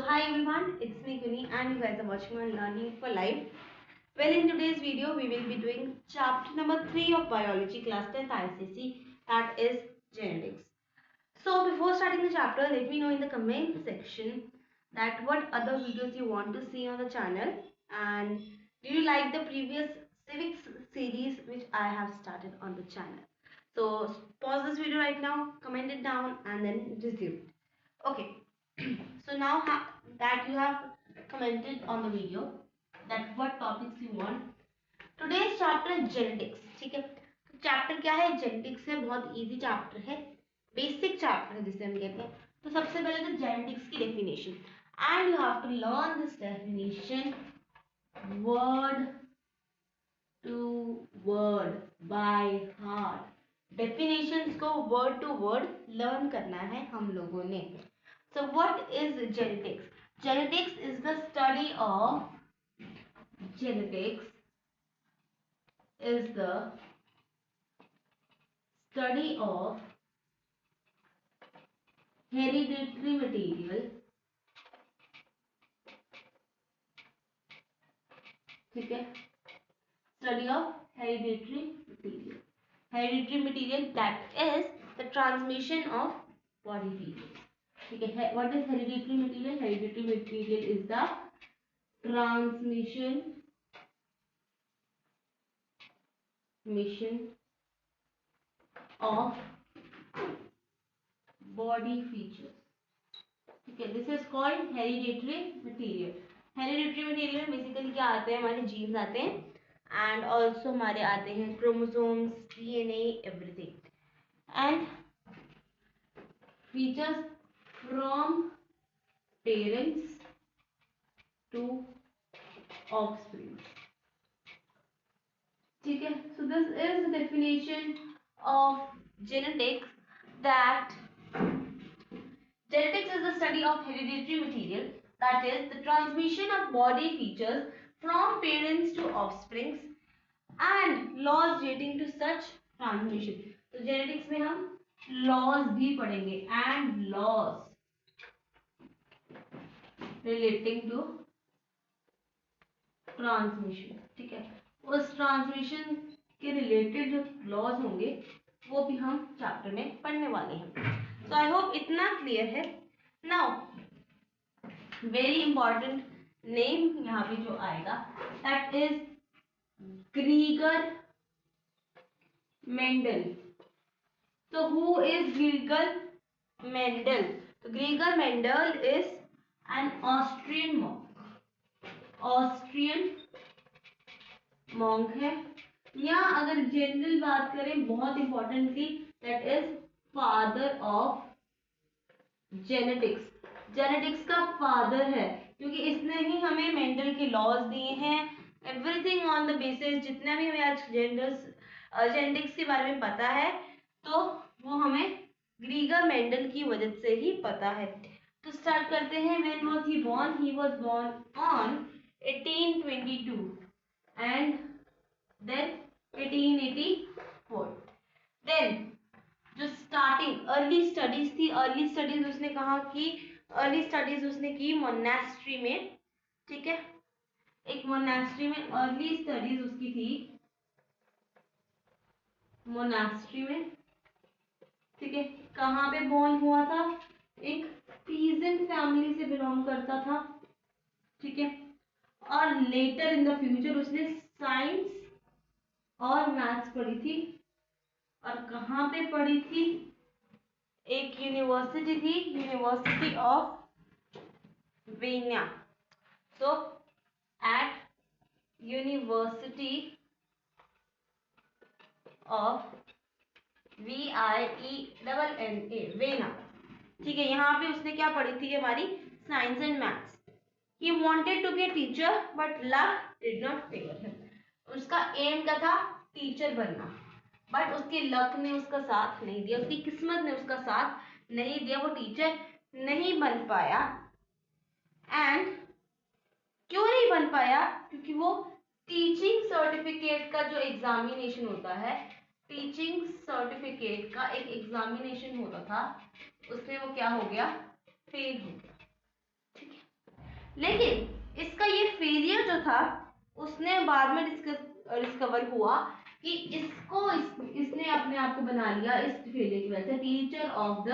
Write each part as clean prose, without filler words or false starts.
hi everyone, it's me Kuni and you guys are watching on Learning for Life. Well, in today's video, we will be doing chapter number 3 of Biology class 10th ICC, that is genetics. So before starting the chapter, let me know in the comment section that what other videos you want to see on the channel, and do you like the previous civics series which I have started on the channel. So pause this video right now, comment it down and then resume. Okay. So now that you have commented on the video that what topics you want, today's chapter is genetics. ठीक है, chapter क्या है? Genetics है, बहुत easy chapter है, basic chapter है जिसे हम कहते हैं. तो सबसे पहले तो जेनेटिक्स की definition, and you have to learn this definition word to word by heart. Definitions को वर्ड टू वर्ड लर्न करना है हम लोगों ने. So what is genetics? Genetics is the study of hereditary material. ठीक है, study of hereditary material. Hereditary material, that is the transmission of body features. ठीक है, what is hereditary material? Hereditary material is the transmission of body features. ठीक है, this is called hereditary material. Hereditary material में basically क्या आते हैं? हमारे jeans आते हैं एंड ऑल्सो हमारे आते हैं chromosomes, DNA, everything, and features from parents to offspring. ठीक है, so this is the definition of genetics, that genetics is the study of hereditary material, that is the transmission of body features from parents to offspring and laws relating to such transmission. तो genetics में हम laws भी पढ़ेंगे and laws relating to transmission. ठीक है, उस transmission के related जो लॉज होंगे वो भी हम चैप्टर में पढ़ने वाले हैं. सो आई होप इतना क्लियर है. नाउ वेरी इंपॉर्टेंट नेम यहाँ पे जो आएगा, दैट इज ग्रीगर मेंडल. तो हु इज ग्रीगर मेंडल? तो ग्रीगर Mendel is an Austrian monk है, या अगर जनरल बात करें बहुत इंपॉर्टेंट थी, that is father of genetics. Genetics का फादर है क्योंकि इसने ही हमें मेंडल के लॉज दिए हैं. एवरीथिंग ऑन द बेसिस, जितना भी हमें आज जेनेटिक्स के बारे में पता है तो वो हमें ग्रीगर मेंडल की वजह से ही पता है. तो स्टार्ट करते हैं. When was he born? He was born on 1822 and then 1884. then जो स्टार्टिंग अर्ली स्टडीज थी, अर्ली स्टडीज उसने कहा कि अर्ली स्टडीज उसने की मोनास्ट्री में. ठीक है, एक मोनास्ट्री में अर्ली स्टडीज उसकी थी, मोनास्ट्री में. ठीक है, कहाँ पे बोर्न हुआ था? एक पीजेंट फैमिली से बिलोंग करता था. ठीक है, और लेटर इन द फ्यूचर उसने साइंस और मैथ्स पढ़ी थी. और कहाँ पे पढ़ी थी? एक यूनिवर्सिटी थी, university of Vienna. So at university of VIENNA, Vienna. ठीक है, यहाँ पे उसने क्या पढ़ी थी? हमारी science and maths. He wanted to be a teacher, but luck did not favor him. उसका एम क्या था? टीचर बनना. बट उसके लक ने उसका साथ नहीं दिया, उसकी किस्मत ने उसका साथ नहीं दिया, वो टीचर नहीं बन पाया. एंड क्यों नहीं बन पाया? क्योंकि वो टीचिंग सर्टिफिकेट का जो एग्जामिनेशन होता है, टीचिंग सर्टिफिकेट का एक एग्जामिनेशन होता था, उसमें वो क्या हो गया? फेल हो गया. ठीक है, लेकिन इसका ये फेलियर जो था उसने बाद में डिस्कवर हुआ कि इसने अपने आप को बना लिया इस फेलियर की वजह से टीचर ऑफ द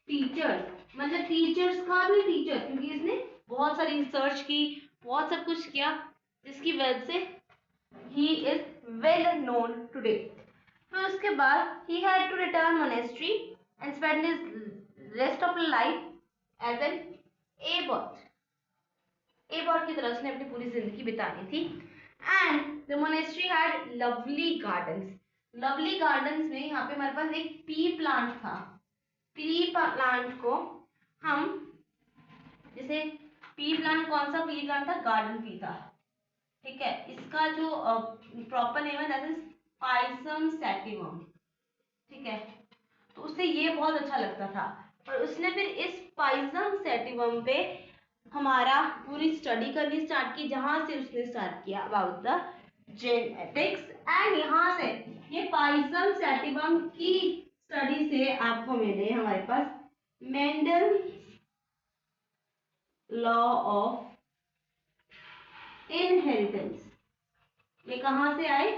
टीचर्स, मतलब टीचर्स का भी टीचर, क्योंकि इसने बहुत सारी रिसर्च की, बहुत सब कुछ किया, जिसकी वजह से he is well known today. फिर उसके बाद he had to return monastery and spend his rest of life as an abbot. abbot की तरह उसने अपनी पूरी जिंदगी बितानी थी. And the monastery had lovely gardens. lovely gardens में यहाँ पे हमारे पास एक पी प्लांट था. पी प्लांट को हम जैसे पी प्लांट, कौन सा पी प्लांट था? गार्डन पी था. ठीक है, इसका जो प्रॉपर नेम है दैट इज पाइसम सैटिवम. ठीक है, तो उससे ये बहुत अच्छा लगता था और उसने फिर इस पाइसम सैटिवम पे हमारा पूरी स्टडी करनी स्टार्ट की, जहां से उसने स्टार्ट किया अबाउट द जेनेटिक्स. एंड यहाँ से ये पाइसम सैटिवम की स्टडी से आपको मिले हमारे पास मेंडल लॉ ऑफ इनहेरिटेंस. ये कहाँ से आए?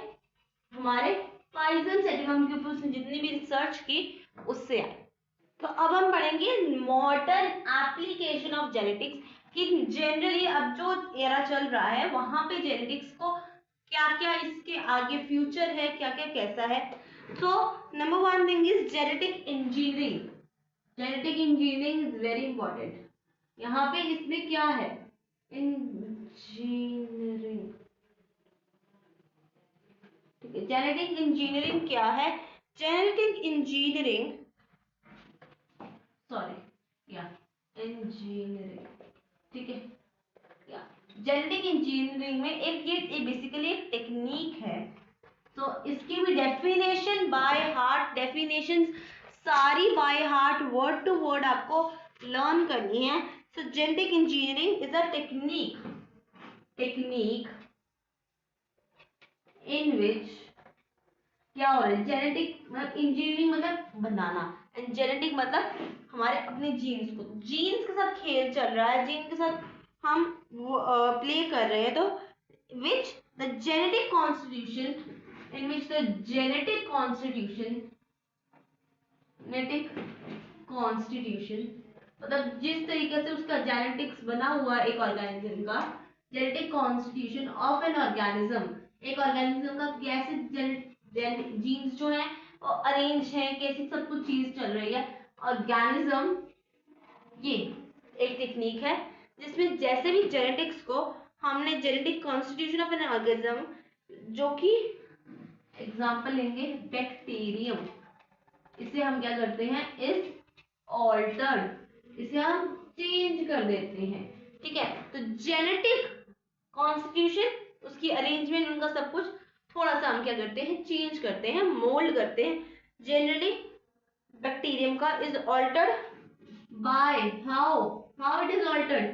हमारे पाइसम सैटिवम के ऊपर उसने जितनी भी रिसर्च की उससे आए. तो अब हम पढ़ेंगे मॉडर्न एप्लीकेशन ऑफ जेनेटिक्स कि जनरली अब जो एरा चल रहा है वहां पे जेनेटिक्स को क्या क्या इसके आगे फ्यूचर है, क्या क्या कैसा है. तो number one thing is genetic engineering. Genetic engineering is very important. यहाँ पे इसमें क्या है? इंजीनियरिंग. ठीक है, जेनेटिक इंजीनियरिंग क्या है? जेनेटिक इंजीनियरिंग, सॉरी या इंजीनियरिंग, ठीक है, या जेनेटिक इंजीनियरिंग में ये बेसिकली एक टेक्निक है. तो इसकी भी डेफिनेशन बाय हार्ट, डेफिनेशन सारी by heart word to word आपको लर्न करनी है. So genetic engineering is a technique in which क्या हो रहा है? जेनेटिक मतलब इंजीनियरिंग मतलब बनाना, एंड जेनेटिक मतलब हमारे अपने जीन्स को, जीन्स के साथ खेल चल रहा है, जीन के साथ हम प्ले कर रहे हैं. तो which the genetic constitution in which the genetic constitution मतलब जिस तरीके से उसका जेनेटिक्स बना हुआ है एक ऑर्गेनिज्म का, genetic constitution of an organism, एक ऑर्गेनिज्म का कैसे जीन्स जो है वो अरेंज है, कैसी सब कुछ चीज चल रही है ऑर्गेनिज्म. ये एक टेक्निक है जिसमें जैसे भी जेनेटिक्स को हमने genetic constitution of an organism, जो कि एग्जाम्पल लेंगे बैक्टीरियम, इसे हम क्या करते हैं? इज ऑल्टर्ड, इसे हम चेंज कर देते हैं. ठीक है, तो जेनेटिक कॉन्स्टिट्यूशन, उसकी अरेंजमेंट, उनका सब कुछ थोड़ा सा हम क्या करते हैं? चेंज करते हैं, मोल्ड करते हैं. जनरली बैक्टीरियम का is altered by how it is altered.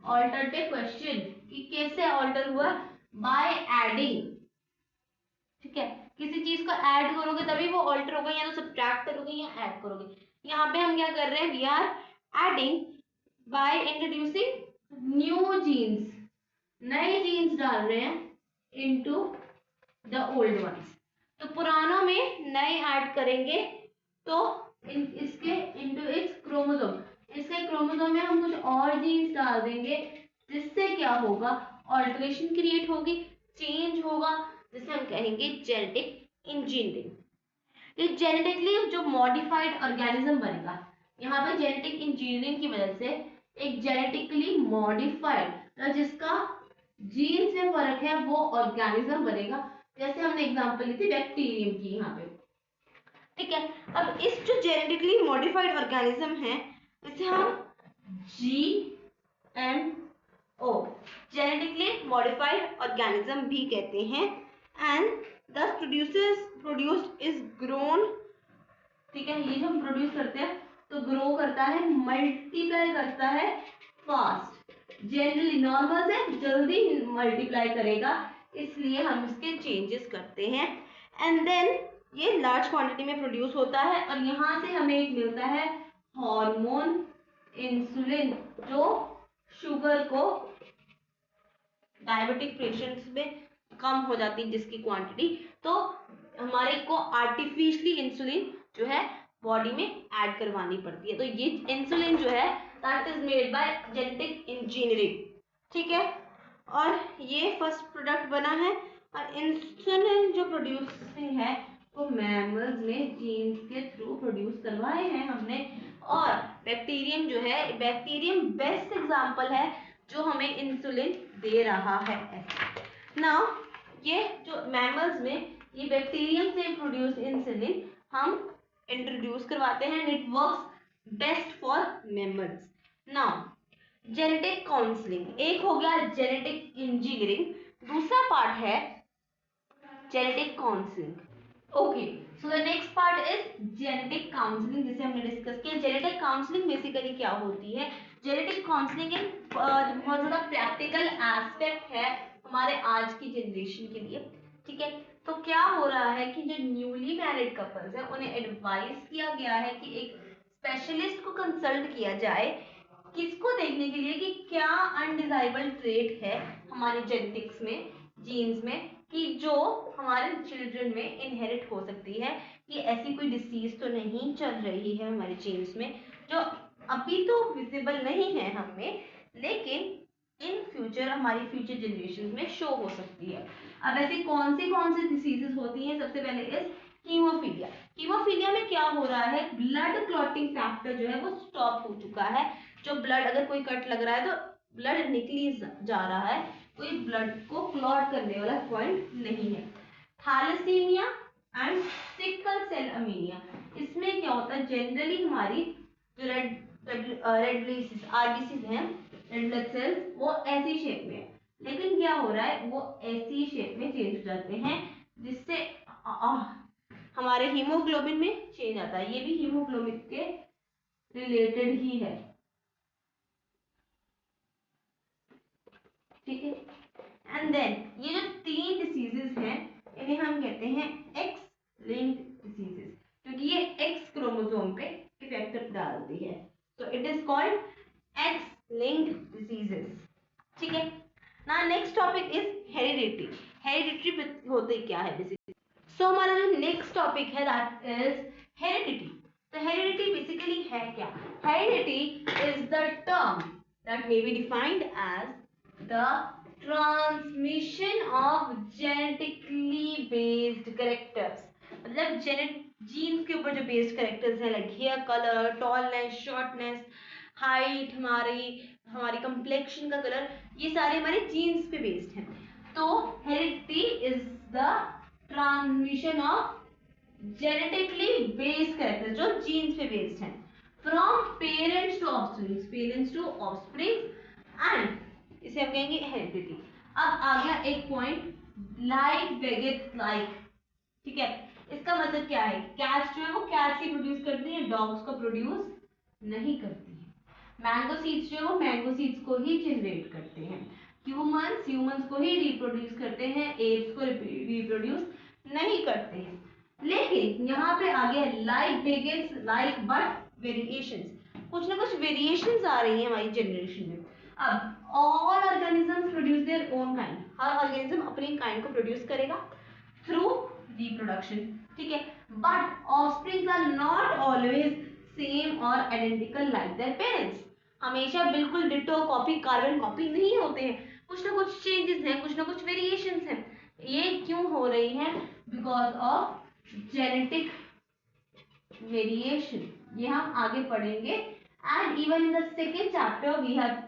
Altered पे क्वेश्चन कि कैसे ऑल्टर हुआ? By adding. ठीक है, किसी चीज को ऐड करोगे तभी वो ऑल्टर होगा, या तो सब्ट्रैक्ट करोगे या ऐड करोगे. यहाँ पे हम क्या कर रहे हैं? We are adding by introducing new genes, नए जीन्स डाल रहे हैं इनटू द ओल्ड वंस. तो पुरानों में नए ऐड करेंगे तो इसके इनटू इट्स क्रोमोसोम, इसके क्रोमोसोम में हम कुछ और जीन्स डाल देंगे, जिससे क्या होगा? ऑल्टरेशन क्रिएट होगी, चेंज होगा, जिसे हम कहेंगे जेनेटिक इंजीनियरिंग. ये जेनेटिकली जो मॉडिफाइड ऑर्गेनिज्म बनेगा, यहाँ पे जेनेटिक इंजीनियरिंग की वजह से एक जेनेटिकली मॉडिफाइड, जिसका जीन से फर्क है, वो ऑर्गेनिज्म बनेगा. जैसे हमने एग्जांपल ली थी बैक्टीरियम की यहाँ पे. ठीक है, अब इस जो जेनेटिकली मॉडिफाइड ऑर्गेनिज्म है इसे हम GMO, जेनेटिकली मॉडिफाइड ऑर्गेनिज्म भी कहते हैं. And thus produced is grown. ठीक है, ये जो हम प्रोड्यूस करते हैं तो ग्रो करता है, मल्टीप्लाई करता है फास्ट. जनरली नॉर्मल से जल्दी मल्टीप्लाई करेगा, इसलिए हम इसके चेंजेस करते हैं. एंड देन ये लार्ज क्वांटिटी में प्रोड्यूस होता है और यहाँ से हमें एक मिलता है हार्मोन इंसुलिन, जो शुगर को डायबिटिक पेशेंट्स में कम हो जाती है जिसकी क्वांटिटी, तो हमारे को आर्टिफिशियली इंसुलिन जो है बॉडी में ऐड करवानी पड़ती है। तो ये इंसुलिन जो है that is made by genetic engineering, ठीक है। और ये फर्स्ट प्रोडक्ट बना है। और इंसुलिन जो प्रोड्यूसिंग है वो मैमल्स में जीन्स के थ्रू प्रोड्यूस करवाए हैं हमने। और बैक्टीरियम जो है, बैक्टीरियम बेस्ट एग्जांपल है जो हमें इंसुलिन दे रहा है। नाउ ये जो मैमल्स में ये बैक्टीरियम से प्रोड्यूस इंसुलिन हम इंट्रोड्यूस करवाते हैं, it works best for mammals. Now genetic counselling, एक हो गया जेनेटिक इंजीनियरिंग, दूसरा पार्ट है genetic counselling. Okay, so the next part is genetic counselling, जिसे हमने डिस्कस किया। जेनेटिक काउंसलिंग बेसिकली क्या होती है? जेनेटिक काउंसलिंग एक बहुत ज्यादा प्रैक्टिकल एस्पेक्ट है हमारे आज की जनरेशन के लिए, ठीक है। तो क्या हो रहा है कि जो न्यूली मैरिड कपल्स हैं उन्हें एडवाइस किया गया है कि एक स्पेशलिस्ट को कंसल्ट किया जाए, किसको देखने के लिए कि क्या अनडिजायरेबल ट्रेट है हमारे जेनेटिक्स में, जीन्स में, कि जो हमारे चिल्ड्रन में इनहेरिट हो सकती है, कि ऐसी कोई डिसीज तो नहीं चल रही है हमारे जीन्स में जो अभी तो विजिबल नहीं है हमें, लेकिन इन फ्यूचर हमारी फ्यूचर जनरेशन में शो हो सकती है। अब ऐसी कौन सी डिसीजेस होती हैं? सबसे पहले इज हीमोफीलिया। हीमोफीलिया में क्या हो रहा है? ब्लड क्लॉटिंग फैक्टर जो है वो स्टॉप हो चुका है। जो ब्लड, अगर कोई कट लग रहा है तो ब्लड निकली जा रहा है, कोई ब्लड को क्लॉट करने वाला पॉइंट नहीं है। Thalassaemia and sickle cell anaemia, इसमें क्या होता है? जनरली हमारी जो रेड ब्लड आरबीसीज हैं, रेड ब्लड सेल्स, वो ऐसी शेप में है, लेकिन क्या हो रहा है? वो ऐसी शेप में चेंज हो जाते हैं, जिससे हमारे हीमोग्लोबिन में चेंज आता है। ये भी हीमोग्लोबिन के रिलेटेड ही है, ठीक है। एंड देन ये जो 3 डिसीजेस हैं इन्हें हम कहते हैं एक्स लिंक्ड डिसीजेस, क्योंकि ये एक्स क्रोमोसोम पे इफेक्ट डालती है, तो it is called x linked diseases, ठीक है ना। Next topic is heredity. Heredity होते क्या है बेसिकली? सो हमारा जो नेक्स्ट टॉपिक है दैट इज हेरिडिटी। तो हेरिडिटी बेसिकली है क्या? Heredity is the term that may be defined as the transmission of genetically based characters। मतलब जीन्स के ऊपर जो बेस्ड कैरेक्टर्स हैं, like hair colour, tallness, shortness, height, हमारी हमारी कंप्लेक्शन का कलर, ये सारे हमारे जीन्स पे बेस्ड हैं। तो heredity is the transmission of genetically based characters जो जीन्स पे बेस्ड हैं, from parents to offspring and इसे हम कहेंगे हेरिडिटी। अब आ गया एक पॉइंट, लाइक बेगेट्स लाइक, ठीक है। इसका मतलब क्या है? कैट्स जो है वो कैट्स ही प्रोड्यूस करती है, डॉग्स को प्रोड्यूस नहीं करती है। मैंगो सीड्स जो है वो मैंगो सीड्स को ही जनरेट करते हैं। ह्यूमंस को ही रिप्रोड्यूस करते हैं, एप्स को रिप्रोड्यूस नहीं करते हैं। लेकिन यहाँ पे आ गया लाइक बेगेट्स लाइक बट वेरिएशंस, कुछ ना कुछ वेरिएशंस आ रही है हमारी जनरेशन में। अब all organisms produce their own kind, हर ऑर्गेनिज्म अपनी काइंड को प्रोड्यूस करेगा थ्रू रिप्रोडक्शन, ठीक है। But offsprings are not always same और आइडेंटिकल लाइक देयर पेरेंट्स, हमेशा बिल्कुल डिटो कॉपी, कार्बन कॉपी नहीं होते हैं, कुछ ना कुछ चेंजेस हैं, कुछ ना कुछ वेरिएशंस हैं। ये क्यों हो रही हैं? बिकॉज ऑफ जेनेटिक वेरिएशन, ये हम आगे पढ़ेंगे। And even in the second chapter we have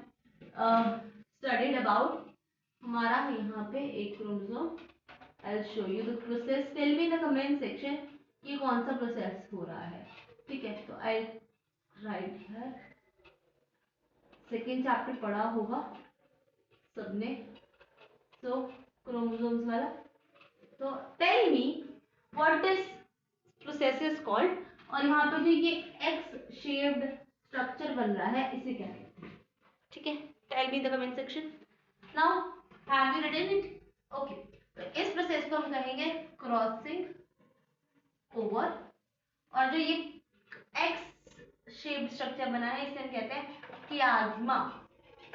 studied about, हमारा यहाँ पे एक chromosome, I'll show you the process, tell me in the comment section ये कौन सा प्रोसेस हो रहा है, ठीक है। तो I'll write here, second chapter पढ़ा होगा सबने, तो क्रोमोसोम्स वाला। तो tell me what this process is called, और यहाँ पे जो ये एक्स शेप्ड स्ट्रक्चर बन रहा है इसे क्या कहते हैं, ठीक है। Tell me in the comment section. Now have you written it? Okay, तो इस प्रोसेस को हम कहेंगे क्रॉसिंग ओवर, और जो ये एक्स शेप्ड स्ट्रक्चर बना है इसे हम कहते हैं कियाज्मा,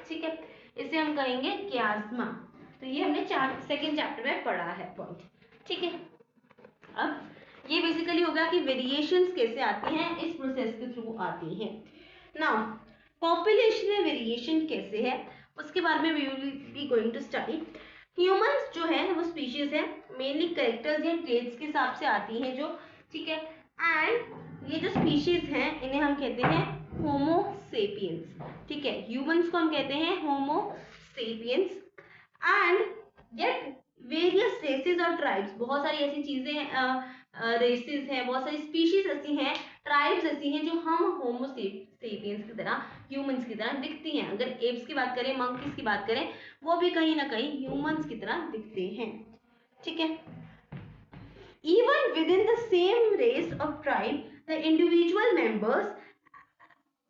ठीक है, इसे हम कहेंगे कियाज्मा। तो ये हमने सेकेंड चैप्टर में पढ़ा है पॉइंट, ठीक है। अब ये बेसिकली होगा कि वेरिएशंस कैसे आती हैं, इस प्रोसेस के थ्रू आती हैं। नाउ पॉपुलेशन में वेरिएशन कैसे है उसके बारे में we will be going to study. Humans जो है वो स्पीशीज है, मेनली कैरेक्टर्स या ट्रेट्स के हिसाब से आती हैं जो, ठीक है। एंड ये जो स्पीशीज हैं इन्हें हम कहते हैं होमो सेपियंस, ठीक है। ह्यूमंस को हम कहते हैं homo sapiens. And yet various races और ट्राइब्स, बहुत सारी ऐसी चीजें रेसेस हैं, बहुत सारी स्पीशीज ऐसी हैं, ट्राइब्स ऐसी हैं जो हम होमो सेपियंस की तरह, ह्यूमंस की तरह दिखती हैं। अगर एप्स की बात करें, मंकीज की बात करें, वो भी कहीं ना कहीं ह्यूमंस की तरह दिखते हैं, ठीक है। Even within the same race और tribe the individual members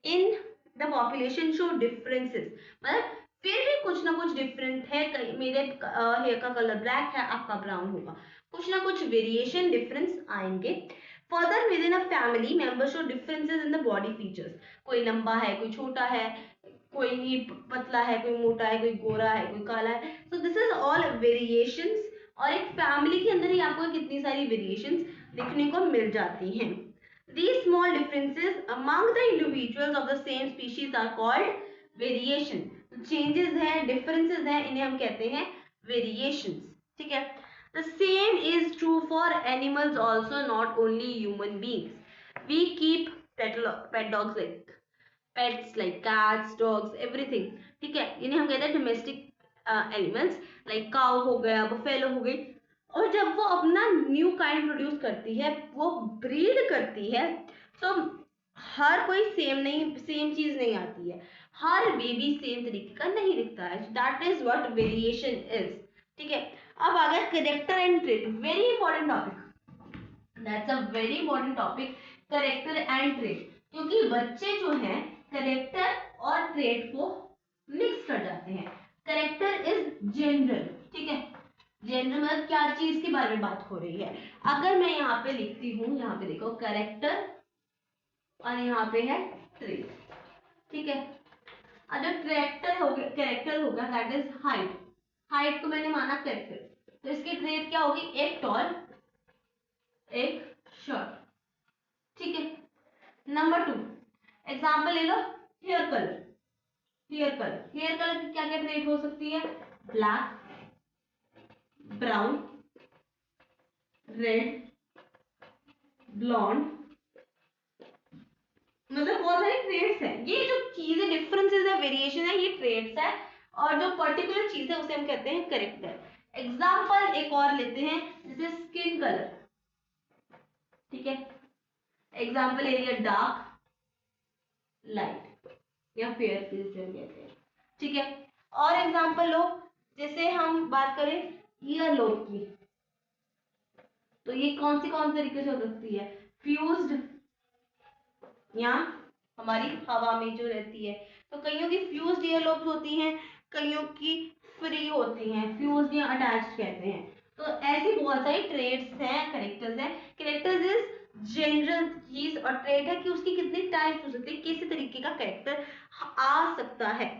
in the population show differences, मतलब फिर भी कुछ ना कुछ डिफरेंट है। मेरे हेयर का कलर ब्लैक है, आपका ब्राउन होगा, कुछ ना कुछ वेरिएशन डिफरेंस आएंगे। Further with in a family member show differences in the body features, कोई लंबा है, कोई छोटा है, कोई पतला है, कोई मोटा है, कोई गोरा है, कोई काला है। So this is all variations. और एक फैमिली के अंदर ही आपको कितनी सारी वेरिएशंस देखने को मिल जाती हैं। These small differences among the individuals of the same species are called variation. Changes हैं, differences हैं, इन्हें हम कहते हैं variations, ठीक है। The same is true for animals also, not only human beings. We keep pet dogs like pets like cats, dogs, everything, ठीक है। इन्हें हम कहते हैं domestic animals like cow हो गया, buffalo हो गई। और जब वो अपना न्यू काइंड प्रोड्यूस करती है, वो ब्रीड करती है, तो हर कोई सेम चीज नहीं आती है, हर बेबी सेम तरीके का नहीं दिखता है। That is what variation is, ठीक है। अब आ गया character and trait, very important topic, that's a very important topic, character and trait. क्योंकि बच्चे जो हैं करेक्टर और ट्रेट को मिक्स कर जाते हैं। करेक्टर इज जनरल, ठीक है। जनरल मतलब क्या चीज के बारे में बात हो रही है। अगर मैं यहाँ पे लिखती हूँ, यहाँ पे देखो करेक्टर और यहाँ पे है ट्रेट, ठीक है। और जो कैरेक्टर होगा दैट इज हाइट, हाइट को मैंने माना कैरेक्टर, तो इसकी ट्रेट क्या होगी, एक टॉल एक शॉर्ट, ठीक है। नंबर 2 एग्जाम्पल ले लो, हेयर कलर। हेयर कलर की क्या क्या ट्रेट हो सकती है, ब्लैक, ब्राउन, रेड, ब्लॉन्ड, मतलब बहुत सारी ट्रेड्स हैं। ये जो चीजें डिफरेंसेस है, वेरिएशन है, ये ट्रेड्स है। और जो पर्टिकुलर चीज है उसे हम कहते हैं करेक्टर। एग्जाम्पल एक और लेते हैं, जैसे स्किन कलर, ठीक है। एग्जाम्पल एरिया डार्क, लाइट या फेयर जो कहते हैं, ठीक है। और एग्जाम्पल लो, जैसे हम बात करें ईयर लोब की, तो ये कौन तरीके से हो सकती है, फ्यूज्ड या हमारी हवा में जो रहती है। तो कईयों की फ्यूज्ड ईयर लोब्स होती हैं, कईयों की फ्री होती हैं, फ्यूज्ड या अटैच्ड कहते हैं। तो ऐसी बहुत सारी ट्रेड्स हैं, कैरेक्टर्स हैं। कैरेक्टर्स इज जनरल चीज और ट्रेड है कि उसकी कितनी टाइप्स हो सकती है, किसी तरीके का कैरेक्टर आ सकता है।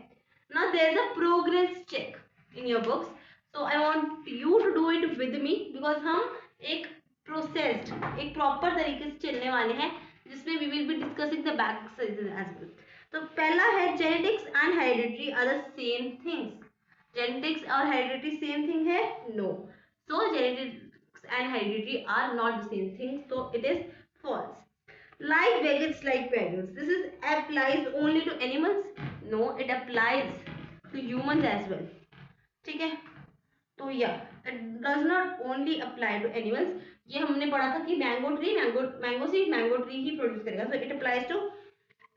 Now there is a progress check in your books, so I want you to do it with me, because हम एक प्रोसेस्ड, एक प्रॉपर तरीके से चलने वाले हैं, जिसमें we will be discussing the back as well. तो पहला है genetics and heredity are the same things. Genetics और हेरिडिटी सेम थिंग है, no. So genetics and heredity are not the same thing, so it is false. Like vegans like vegans, this is applies only to animals, no, it applies to humans as well, ठीक है। तो या it does not only apply to animals. ये हमने पढ़ा था कि mango seed mango tree ही प्रोड्यूस करेगा, सो इट अप्लाइज टू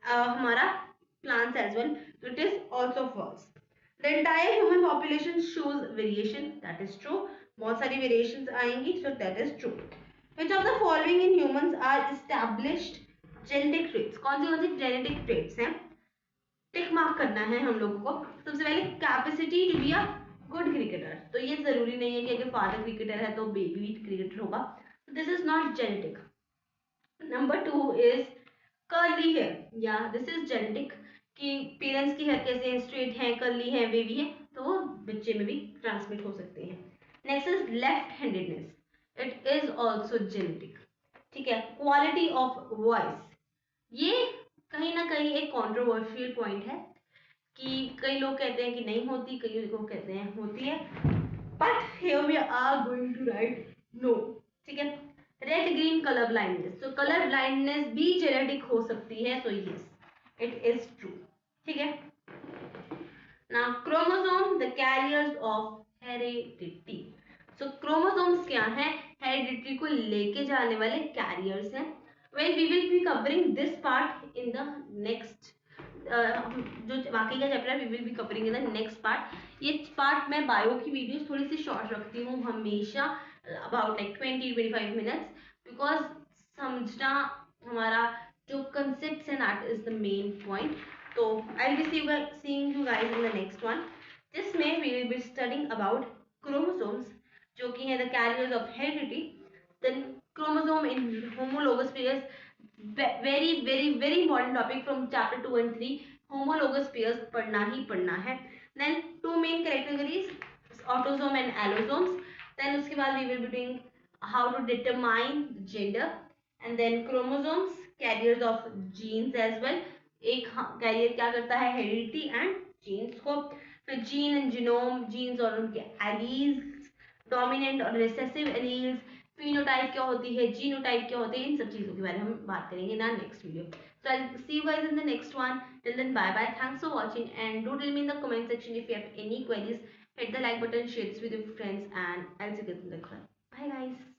हमारा plants as well, so it is also false. The entire human population shows variation, that is true. बहुत सारी वेरिएशंस आएंगी, so that is true. Which of the following in humans are established genetic traits? कौन सी genetic traits हैं, tick mark करना है हम लोगों को। सबसे पहले capacity to be a good cricketer, तो ये जरूरी नहीं है कि अगर फादर क्रिकेटर है तो बेबी भी क्रिकेटर होगा, this is not genetic. Number 2 is curly hair, या दिस इज जेनेटिक, कि पेरेंट्स की हेयर कैसे हैं, स्ट्रेट है, कर्ली है, वेवी है, तो वो बच्चे में भी ट्रांसमिट हो सकते हैं। Next is left handedness, it is also genetic. ठीक है, क्वालिटी ऑफ वॉइस, ये कहीं ना कहीं एक कंट्रोवर्शियल पॉइंट है कि कई लोग कहते हैं कि नहीं होती, कई लोग कहते हैं होती है, but here we are going to write no. ठीक है, रेड ग्रीन कलर ब्लाइंडनेस, तो कलर ब्लाइंडनेस भी जेनेटिक हो सकती है, so yes it is true. ठीक है, now chromosome the carriers of heredity, so chromosomes क्या है, heredity को लेके जाने वाले carriers हैं। well we will be covering this part in the next जो बाकी का chapter we will be covering in the next part. ये पार्ट मैं बायो की वीडियोस थोड़ी सी शॉर्ट रखती हूँ हमेशा, अबाउट लाइक 20-25 मिनट्स, बिकॉज समझना हमारा जो कंसेप्ट है that is the main point. तो I will be seeing you guys in the next one, जिसमें we will be studying about chromosomes जो कि है the carriers of heredity, then chromosome in homologous pairs, very very very important topic from chapter 2 and 3, homologous pairs पढ़ना ही पढ़ना है। Then two main categories autosome and allosomes, then उसके बाद we will be doing how to determine gender, and then chromosomes carriers of genes as well, एक carrier क्या करता है, हेरिडिटी एंड जीन्स को, फिर जीन एंड जीनोम, जीन्स और उनके एलील्स, डोमिनेंट और रिसेसिव एलील्स, फिनोटाइप क्या होती है, जीनोटाइप क्या होती है, इन सब चीजों के बारे में हम बात करेंगे ना next video. So I'll see you guys in the next one. Till then, bye bye. Thanks for watching, and do tell me in the comment section if you have any queries. Hit the like button, share this with your friends, and I'll see you guys in the next one. Bye guys.